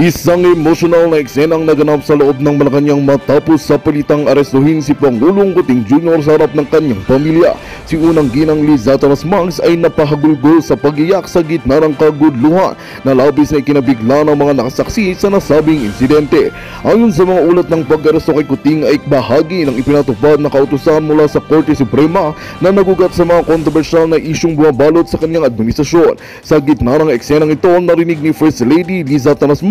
Isang emosyonal na eksenang naganap sa loob ng Malacanang matapos sa pilitang arestuhin si Pangulong Kuting Jr. sa harap ng kanyang pamilya. Si unang ginang Liza Tomas ay napahagulgol sa pagiyak sa gitna ng kagudluhan na labis na ikinabigla ng mga nakasaksi sa nasabing insidente. Ayon sa mga ulat ng pag-aresto kay Kuting ay bahagi ng ipinatupad na kautusan mula sa Korte Suprema na nagugat sa mga kontrobersyal na isyong bumabalot sa kanyang administrasyon. Sa gitna ng eksenang ito, narinig ni First Lady Liza Tomas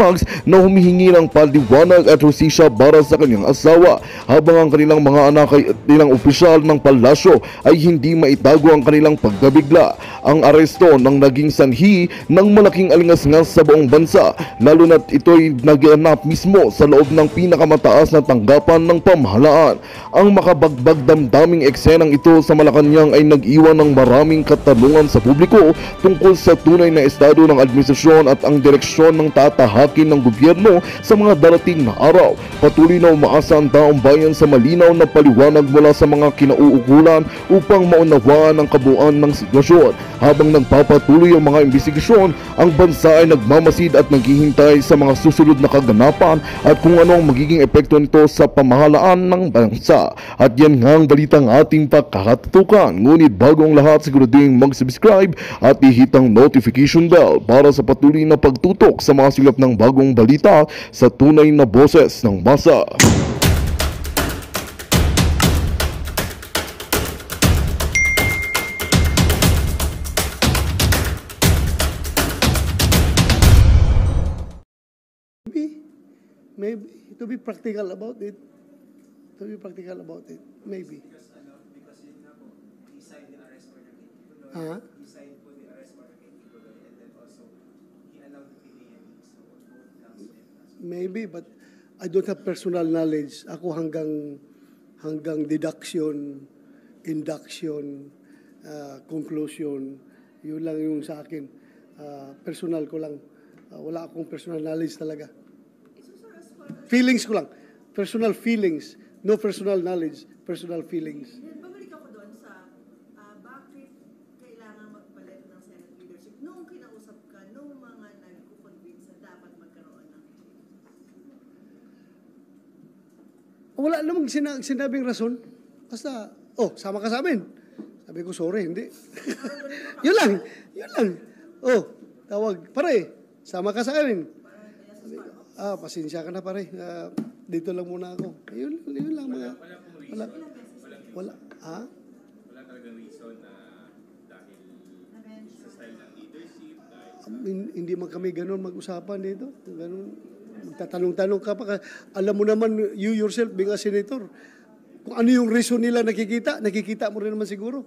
na humihingi ng paliwanag at hustisya para sa kanyang asawa, habang ang kanilang mga anak ay ilang opisyal ng palasyo ay hindi maitago ang kanilang pagkabigla. Ang aresto ng naging sanhi ng malaking alingas-ngas sa buong bansa, lalo na't ito'y naganap mismo sa loob ng pinakamataas na tanggapan ng pamahalaan. Ang makabagbag damdaming eksenang ito sa Malacanang ay nag-iwan ng maraming katanungan sa publiko tungkol sa tunay na estado ng administrasyon at ang direksyon ng tatahakin ng gobyerno sa mga darating na araw. Patuloy na umaasa ang taong bayan sa malinaw na paliwanag mula sa mga kinauukulan upang maunawaan ang kabuuan ng sitwasyon. Habang nagpapatuloy ang mga investigasyon, ang bansa ay nagmamasid at naghihintay sa mga susunod na kaganapan at kung ano ang magiging epekto nito sa pamahalaan ng bansa. At yan nga ang balitang ating pakakatutukan. Ngunit bago ang lahat, sigurading mag-subscribe at ihit ang notification bell para sa patuloy na pagtutok sa mga silap ng bagong balita sa tunay na boses ng masa. Maybe to be practical about it. Maybe. Because yun nga po, he signed the arrest warrant against Tuloy. Huh? He signed po the arrest warrant against Tuloy, and then also he allowed the PDM. So both counts and Maybe, but I don't have personal knowledge. Ako hanggang deduction, induction, conclusion, yun lang yung sa akin. Personal ko lang. Wala akong personal knowledge talaga. Feelings ko lang. Personal feelings. No personal knowledge. Personal feelings. Babalik ako doon sa bakit kailangan magpalit ng Senate leadership nung kinausap ka, nung mga nagko-convince na dapat magkaroon ng Wala namang sinabing rason. Basta, sama ka sa amin. Sabi ko, sorry, hindi. Yun lang. Tawag, pare, sama ka sa amin. Pasensya ka na pare. Dito lang muna ako. Yun lang mga. Wala. Wala talagang reason na dahil sa style ng leadership, Hindi man kami ganun mag-usapan dito. Ganun. Magtatanong-tanong ka pa. Alam mo naman, you yourself being a senator, kung ano yung reason nila nakikita mo rin naman siguro.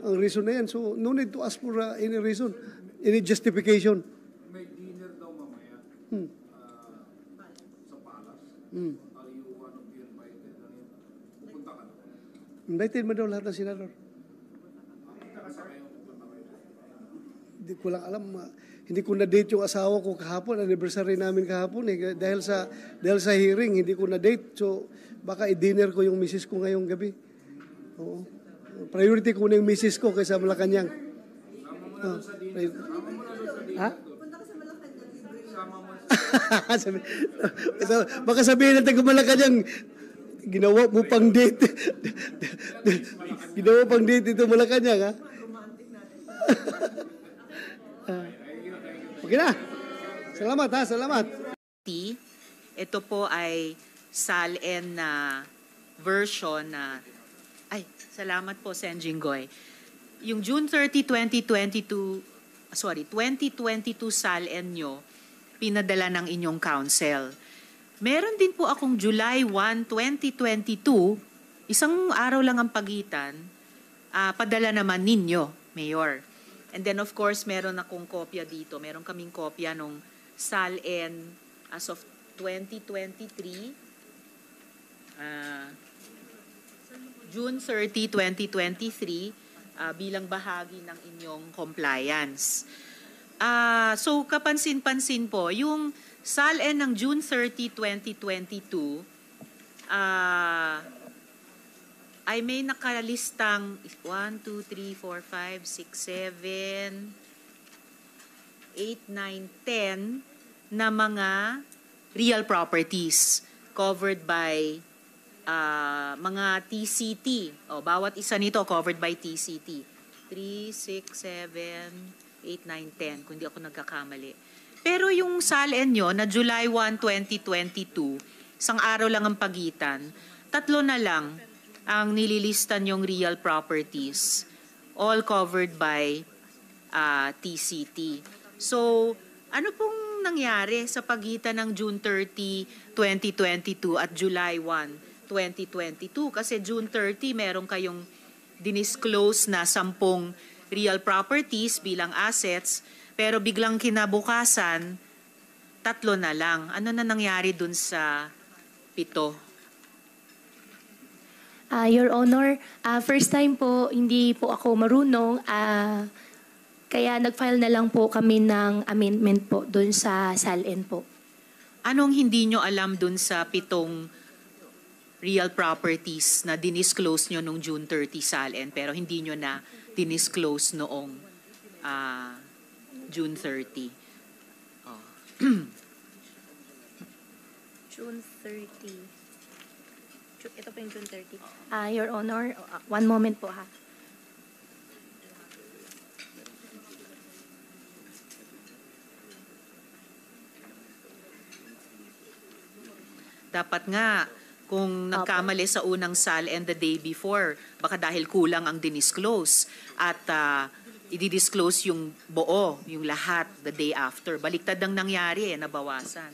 Ang reason na yan. So, no need to ask for any reason, any justification. May dinner daw mamaya sa Palace. Are you one of the invited? Pupunta ka na. Invited mo daw lahat ng senador. Hindi ko lang alam. Hindi ko na-date yung asawa ko kahapon. Anniversary namin kahapon. Dahil sa hearing, hindi ko na-date. So, baka i-dinner ko yung misis ko ngayong gabi. Oo. Priority ko na yung misis ko kaysa Malacanang. Ha? punta ka sa Malacanang. Baka sabihin natin kung Malacanang, ginawa mo pang date. Ginawa pang date ito Malacanang, ha? Okay na. Salamat. Ito po ay SALN na version na salamat po, Sen. Jinggoy. Yung June 30, 2022 SALN nyo, pinadala ng inyong council. Meron din po akong July 1, 2022, isang araw lang ang pagitan, padala naman ninyo, Mayor. And then of course, meron akong kopya dito. Meron kaming kopya nung SALN as of 2023, June 30, 2023, bilang bahagi ng inyong compliance. So kapansin-pansin po, yung SALN ng June 30, 2022 ay may nakalistang 1, 2, 3, 4, 5, 6, 7, 8, 9, 10 na mga real properties covered by mga TCT. O, bawat isa nito covered by TCT. 3, 6, 7, 8, 9, 10, kung di ako nagkakamali. Pero yung SALN nyo na July 1, 2022, isang araw lang ang pagitan, 3 na lang ang nililistan yung real properties, all covered by TCT. So, ano pong nangyari sa pagitan ng June 30, 2022 at July 1, 2022? Kasi June 30, meron kayong dinisclose na 10 real properties bilang assets, pero biglang kinabukasan, 3 na lang. Ano na nangyari dun sa 7? Your Honor, first time po, hindi po ako marunong. Kaya nag-file na lang po kami ng amendment po doon sa SALN po. Anong hindi nyo alam dun sa 7 real properties na dinisclose nyo nung June 30 SALN pero hindi nyo na dinisclose noong June 30? Oh. June 30. Ito po yung June 30. Your Honor, one moment po ha. Dapat nga, kung nagkamali sa unang SALN the day before, baka dahil kulang ang dinisclose at i-disclose yung buo, yung lahat the day after. Baliktad ang nangyari, nabawasan.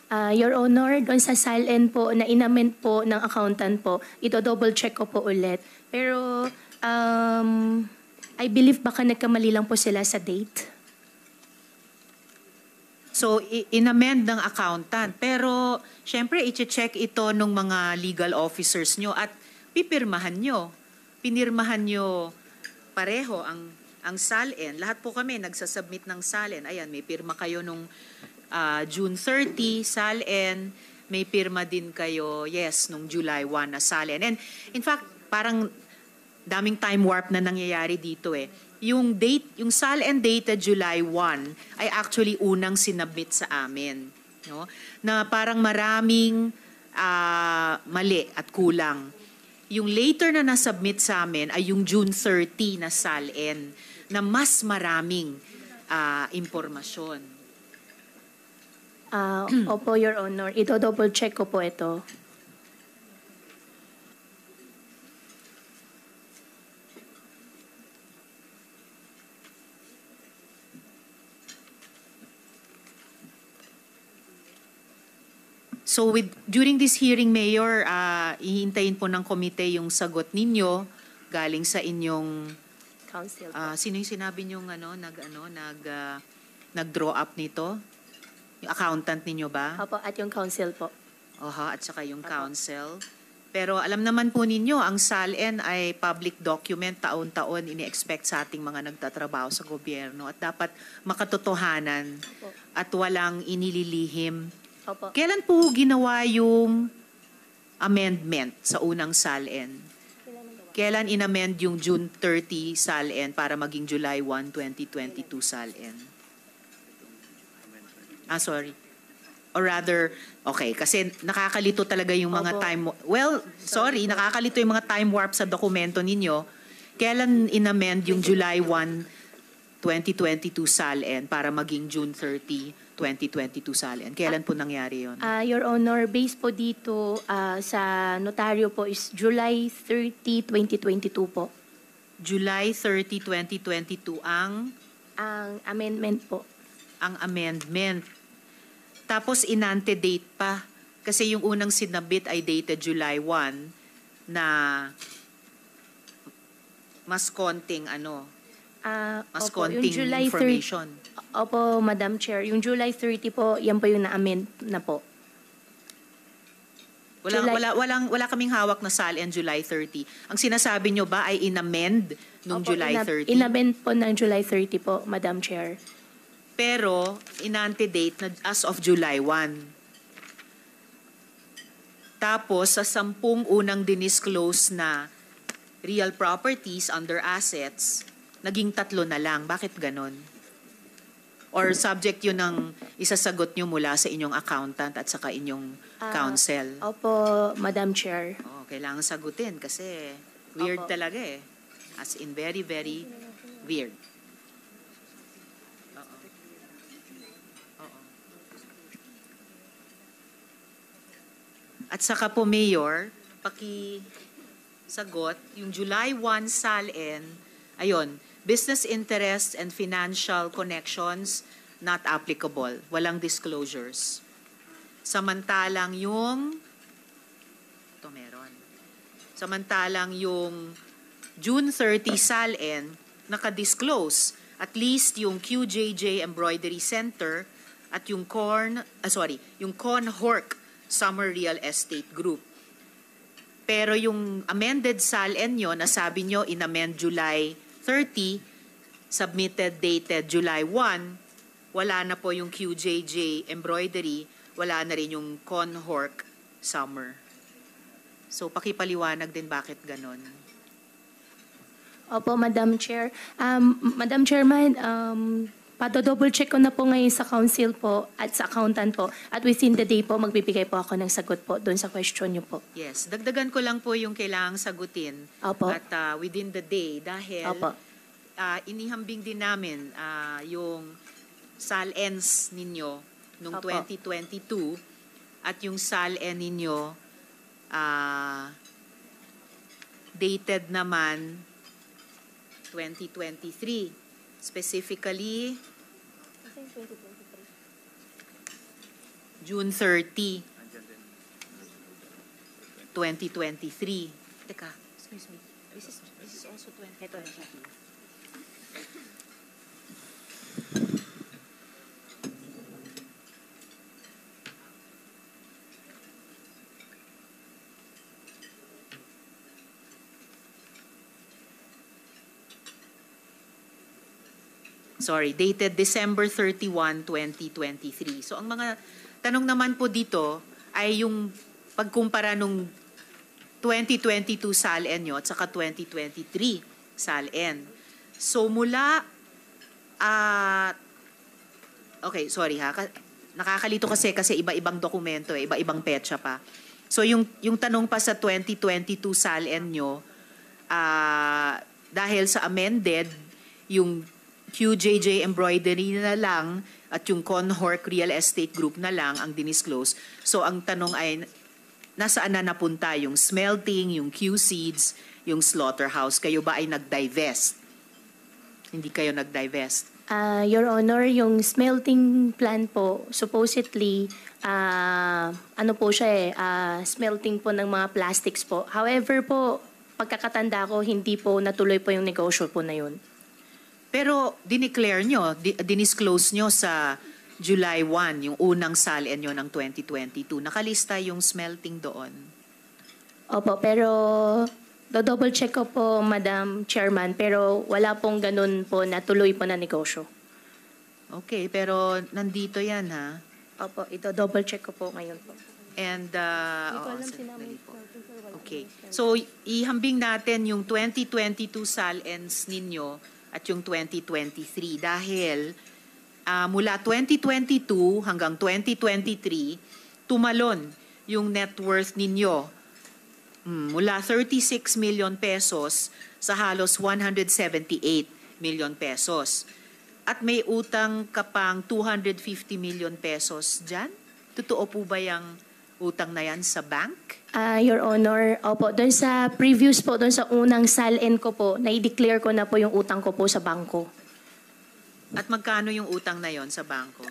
Your Honor, doon sa SALN po na inamend po ng accountant po, ito double check ko po ulit. Pero I believe baka nagkamali lang po sila sa date. So, inamend ng accountant. Pero, syempre, i-check ito ng mga legal officers nyo at pipirmahan nyo. Pinirmahan nyo pareho ang SALN. Lahat po kami nagsasubmit ng SALN. Ayan, may pirma kayo nung June 30, SALN, may pirma din kayo, yes, nung July 1 na SALN. And in fact, parang daming time warp na nangyayari dito eh. Yung date, yung SALN date July 1 ay actually unang sinabit sa amin, no? Na parang maraming mali at kulang. Yung later na nasubmit sa amin ay yung June 30 na SALN na mas maraming impormasyon. Opo, Your Honor. Ito double check ko po ito. So during this hearing, Mayor, hihintayin po ng komite yung sagot ninyo galing sa inyong Council. sino yung sinabi niyo nag-draw up nito? Yung accountant ninyo ba? Opo, at yung council po. At saka yung council. Pero alam naman po ninyo, ang SALN ay public document, taon-taon ini-expect sa ating mga nagtatrabaho sa gobyerno at dapat makatotohanan at walang inililihim. Opo. Kailan po ginawa yung amendment sa unang SALN? Kailan inamend yung June 30 SALN para maging July 1, 2022 SALN? Sorry. Or rather, okay, kasi nakakalito talaga yung mga time... Well, sorry, nakakalito yung mga time warp sa dokumento ninyo. Kailan inamend yung July 1, 2022 SALN para maging June 30, 2022 SALN? Kailan po nangyari yun? Your Honor, based po dito sa notaryo po is July 30, 2022 po. July 30, 2022 ang amendment po. Ang amendment. Tapos inante-date pa. Kasi yung unang sinabit ay dated July 1 na mas konting mas konting July information. Opo, Madam Chair. Yung July 30 po, yan po yung na-amend na po. Wala kaming hawak na SALN July 30. Ang sinasabi nyo ba ay inamend nung July 30? Inamend po ng July 30 po, Madam Chair. Pero inante-date na as of July 1. Tapos sa 10 unang dinisclose na real properties under assets, naging 3 na lang. Bakit ganon? Or subject yun ng isasagot nyo mula sa inyong accountant at saka inyong counsel? Opo, Madam Chair. Oh, kailangan sagutin kasi weird Opo. talaga eh. As in very, very weird. Oo. Oo. At saka po, Mayor, sagot, yung July 1 SALN, ayun, business interests and financial connections not applicable. Walang disclosures. Samantalang yung, ito meron. Samantalang yung June 30 SALN, naka-disclose at least yung QJJ Embroidery Center at yung yung Conhorc Summer Real Estate Group. Pero yung amended SALN nyo, nasabi nyo in-amend July 30, submitted dated July 1, wala na po yung QJJ Embroidery, wala na rin yung Conhorc Summer. So pakipaliwanag din bakit ganon. Opo, Madam Chair. Madam Chairman, double check ko na po ngayon sa council po at sa accountant po. At within the day po, magbibigay po ako ng sagot po doon sa question niyo po. Yes, dagdagan ko lang po yung kailangang sagutin. Opo. At within the day dahil Opo. inihambing din namin yung SALNs ninyo nung Opo. 2022 at yung SALN ninyo dated naman 2023. Specifically, June 30, 2023. Teka, excuse me. This is also 2022. Sorry, dated December 31, 2023. So ang mga tanong naman po dito ay yung pagkumpara nung 2022 SALN nyo at saka 2023 SALN. So mula, okay, sorry ha, nakakalito kasi iba-ibang dokumento, iba-ibang petsa pa. So yung tanong pa sa 2022 SALN nyo, dahil sa amended, yung QJJ Embroidery na lang at yung Conhorc Real Estate Group na lang ang dinisclose. So ang tanong ay, nasaan na napunta yung smelting, yung Q-Seeds, yung slaughterhouse? Kayo ba ay nag-divest? Hindi kayo nag-divest? Your Honor, yung smelting plant po, supposedly, ano po siya smelting po ng mga plastics po. However po, pagkakatanda ko, hindi po natuloy po yung negosyo po na yun. Pero dineclare nyo, dinisclose nyo sa July 1, yung unang SALN nyo ng 2022. Nakalista yung smelting doon. Opo, pero double check ko po, Madam Chairman, pero wala pong ganun po na tuloy po na negosyo. Okay, pero nandito yan ha. Opo, ito double check ko po ngayon po. And, ko alam sandali po. Okay. So, ihambing natin yung 2022 SALNs ninyo at yung 2023 dahil mula 2022 hanggang 2023, tumalon yung net worth ninyo mula 36 million pesos sa halos 178 million pesos. At may utang ka pang 250 million pesos dyan? Totoo po ba yung utang na yan sa bank? Your Honor, opo, doon sa previous po, doon sa unang SALN ko po, na-declare ko na po yung utang ko po sa bangko. At magkano yung utang na yon sa bangko?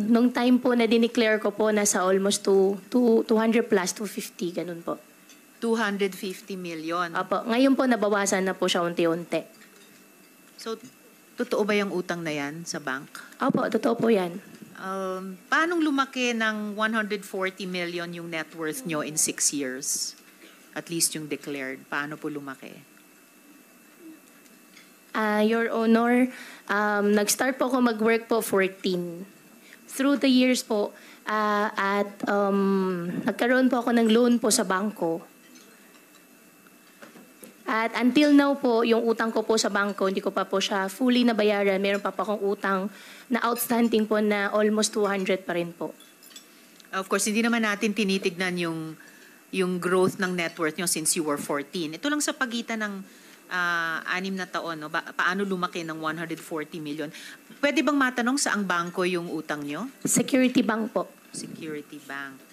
Nung time po na dineclare ko po, nasa almost 200 plus 250, ganun po. 250 million. Opo, ngayon po nabawasan na po siya unti-unti. So, totoo ba yung utang na yan sa bank? Opo, totoo po yan. Paanong lumaki ng 140 million yung net worth nyo in 6 years? At least yung declared. Paano po lumaki? Your Honor, nag-start po ako mag-work po 14. Through the years po, At nagkaroon po ako ng loan po sa bangko. At until now po, yung utang ko po sa bangko, hindi ko pa po siya fully nabayaran. Meron pa akong utang na outstanding po na almost 200 pa rin po. Of course, hindi naman natin tinitignan yung growth ng net worth nyo since you were 14. Ito lang sa pagitan ng 6 na taon, no? Paano lumaki ng 140 million? Pwede bang matanong saang bangko yung utang nyo? Security Bank po. Security Bank.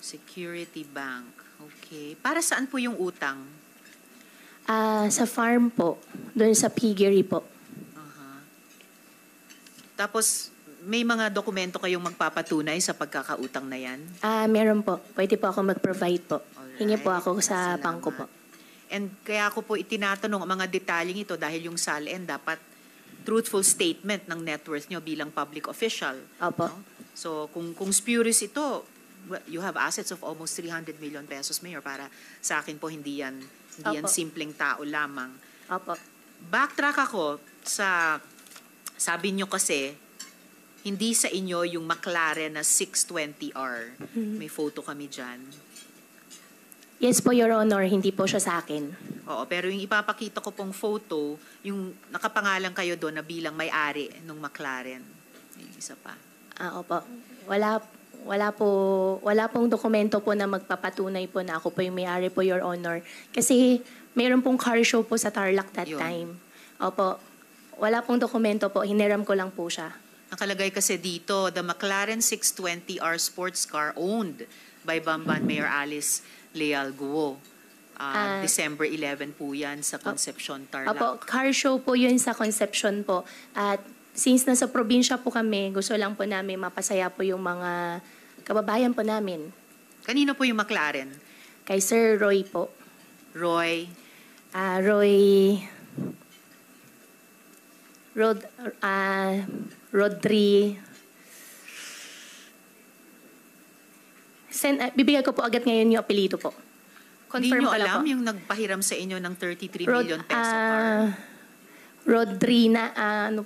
Security Bank. Okay. Para saan po yung utang? Sa farm po. Doon sa piggery po. Tapos, may mga dokumento kayong magpapatunay sa pagkakautang na yan? Meron po. Pwede po ako mag-provide po. Alright. Hingi po ako sa Salamat. bangko po. And kaya ako po itinatanong ang mga detalyeng ito dahil yung SALN dapat truthful statement ng net worth nyo bilang public official. Opo. No? So, kung spurious ito, you have assets of almost 300 million pesos, Mayor. Para sa akin po, hindi yan Opo. simpleng tao lamang. Opo. Backtrack ako sa, sabi nyo kasi, hindi sa inyo yung McLaren na 620R. May photo kami dyan. Yes po, Your Honor. Hindi po siya sa akin. Oo, pero yung ipapakita ko pong photo, yung nakapangalan kayo doon na bilang may-ari ng McLaren. Yung isa pa. Opo. Wala pong dokumento po na magpapatunay po na ako po yung may-ari po, Your Honor. Kasi mayroon pong car show po sa Tarlac that Yun. time. Opo. Wala pong dokumento po. Hiniram ko lang po siya. Nakalagay kasi dito, the McLaren 620R sports car owned by Bamban Mayor Alice Leal Guo. December 11 po yan sa Concepcion, Tarlac. Opo, car show po yun sa Concepcion po. At since nasa probinsya po kami, gusto lang po namin mapasaya po yung mga kababayan po namin. Kanino po yung McLaren? Kay Sir Roy po. Roy? Rodri. Bibigay ko po agad ngayon yung apelyido po. Hindi Confirm nyo ko lang alam po. yung nagpahiram sa inyo ng 33 million peso car? Rodrina, 18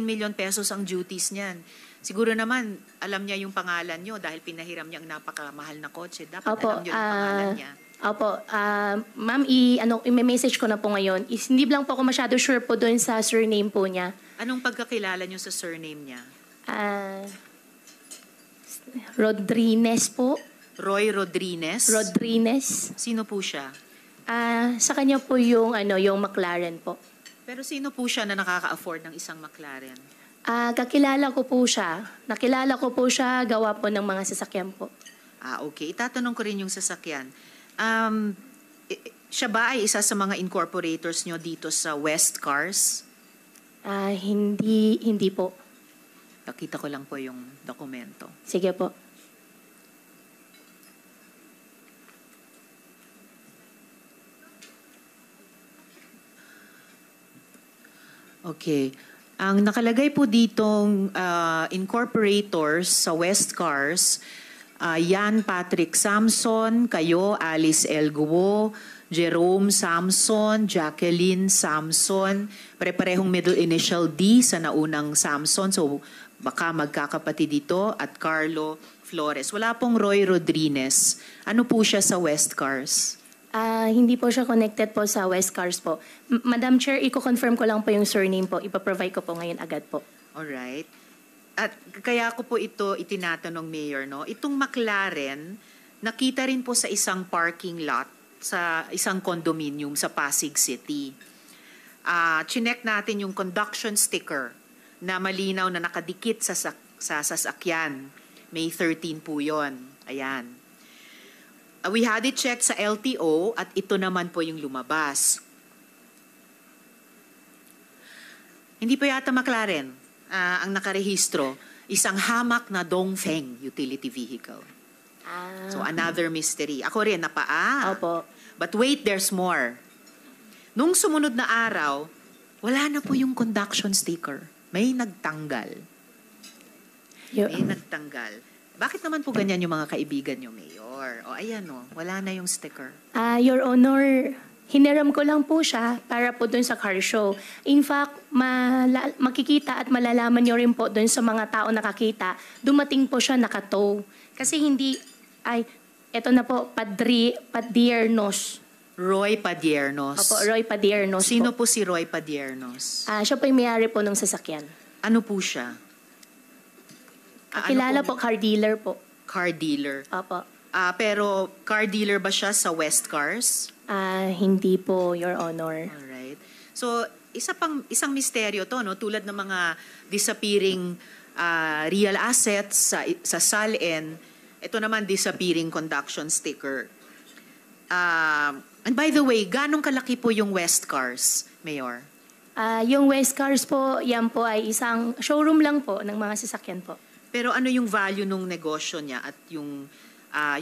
million pesos ang duties niyan. Siguro naman, alam niya yung pangalan nyo dahil pinahiram niya ang napakamahal na kotse. Dapat alam niyo yung pangalan niya. Opo, ma'am, i-message ko na po ngayon. Hindi lang po ako masyado sure po doon sa surname po niya. Anong pagkakilala nyo sa surname niya? Rodriguez po. Roy Rodriguez? Rodriguez. Sino po siya? Sa kanya po yung McLaren po. Pero sino po siya na nakaka-afford ng isang McLaren? Kakilala ko po siya. Nakilala ko po siya gawa po ng mga sasakyan po. Okay. Itatanong ko rin yung sasakyan. Siya ba ay isa sa mga incorporators nyo dito sa West Cars? Hindi po. Nakita ko lang po yung dokumento. Sige po. Okay. Ang nakalagay po ditong incorporators sa West Cars, Yan Patrick Samson, kayo, Alice L. Guo, Jerome Samson, Jacqueline Samson, pare-parehong middle initial D sa naunang Samson, so baka magkakapatid dito, at Carlo Flores. Wala pong Roy Rodriguez. Ano po siya sa West Cars? Hindi po siya connected po sa West Cars po. Madam Chair, i-confirm ko lang po yung surname po. Ipaprovide ko po ngayon agad po. Alright. At kaya ko po ito itinatanong, Mayor, no? Itong McLaren, nakita rin po sa isang parking lot sa isang condominium sa Pasig City. Chinek natin yung conduction sticker na malinaw na nakadikit sa sasakyan. May 13 po yun. Ayan. We had it checked sa LTO at ito naman po yung lumabas. Hindi po yata McLaren ang nakarehistro. Isang hamak na Dongfeng utility vehicle. So another mystery. Ako rin Opo. But wait, there's more. Nung sumunod na araw, wala na po yung conduction sticker. May nagtanggal. May nagtanggal. Bakit naman po ganyan yung mga kaibigan nyo, Mayor? O ayan o, wala na yung sticker. Your Honor, hiniram ko lang po siya para po dun sa car show. In fact, makikita at malalaman nyo rin po dun sa mga tao nakakita, dumating po siya nakatow. Kasi hindi, eto na po, Padiernos. Roy Padiernos. Opo, Roy Padiernos Sino po. po si Roy Padiernos? Siya po yung may-ari po ng sasakyan. Ano po siya? Kilala po, car dealer po. Car dealer. Opo. Pero car dealer ba siya sa West Cars? Hindi po, Your Honor. Alright. So, isang misteryo to, no? Tulad ng mga disappearing real assets sa SALN, ito naman disappearing conduction sticker. And by the way, ganong kalaki po yung West Cars, Mayor? Yung West Cars po, yan po ay isang showroom lang po ng mga sasakyan po. Pero ano yung value nung negosyo niya at yung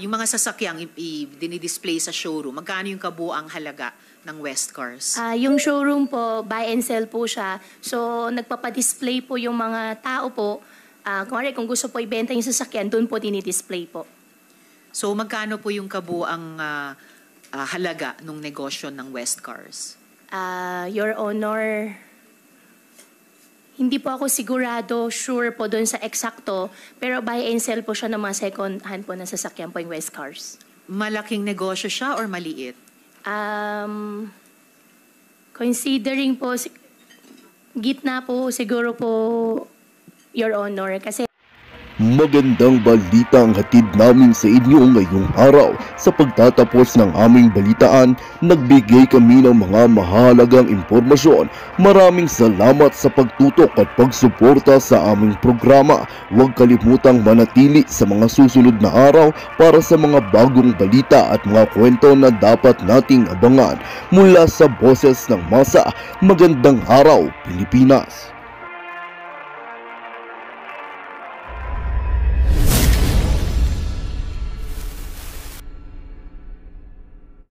mga sasakyang dinidisplay sa showroom? Magkano yung kabuang halaga ng West Cars? Yung showroom po, buy and sell po siya. So, nagpapadisplay po yung mga tao po. Kung gusto po ibenta yung sasakyan, doon po dinidisplay po. So, magkano po yung kabuang halaga ng negosyo ng West Cars? Your Honor, hindi po ako sigurado, sure po doon sa eksakto, pero buy and sell po siya ng mga second hand po na sasakyan po yung West Cars. Malaking negosyo siya or maliit? Considering po, gitna po siguro po, Your Honor, kasi Magandang balita ang hatid namin sa inyo ngayong araw. Sa pagtatapos ng aming balitaan, nagbigay kami ng mga mahalagang impormasyon. Maraming salamat sa pagtutok at pagsuporta sa aming programa. Huwag kalimutang manatili sa mga susunod na araw para sa mga bagong balita at mga kwento na dapat nating abangan. Mula sa Boses ng Masa, magandang araw, Pilipinas!